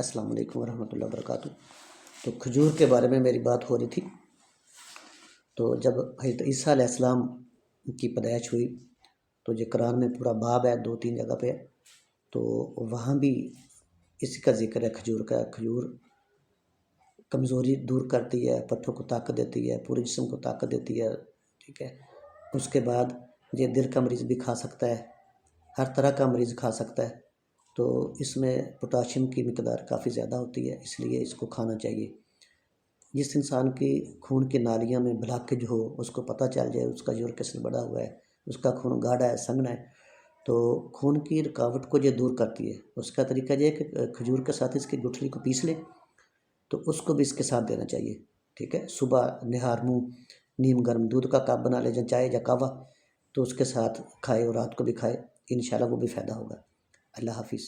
अस्सलाम वालेकुम रहमतुल्लाहि व बरकातुहू। तो खजूर के बारे में मेरी बात हो रही थी। तो जब हज़रत ईसा अलैहिस्सलाम की पैदाइश हुई तो ये कुरान में पूरा बाब है, 2-3 जगह पे है, तो वहाँ भी इसी का ज़िक्र है खजूर का। खजूर कमज़ोरी दूर करती है, पट्ठों को ताकत देती है, पूरे जिस्म को ताकत देती है, ठीक है। उसके बाद ये दिल का मरीज़ भी खा सकता है, हर तरह का मरीज़ खा सकता है। तो इसमें पोटाशियम की मिकदार काफ़ी ज़्यादा होती है, इसलिए इसको खाना चाहिए। जिस इंसान की खून की नालियों में ब्लॉकेज हो, उसको पता चल जाए उसका यूरिक एसिड बढ़ा हुआ है, उसका खून गाढ़ा है, संघना है, तो खून की रुकावट को ये दूर करती है। उसका तरीका ये है कि खजूर के साथ इसकी गुठली को पीस लें, तो उसको भी इसके साथ देना चाहिए, ठीक है। सुबह निहार मुँह नीम गर्म दूध का कप बना लें, या चाय या कहवा, तो उसके साथ खाए और रात को भी खाए, इंशाल्लाह वो भी फ़ायदा होगा। अल्लाह हाफ़िज़।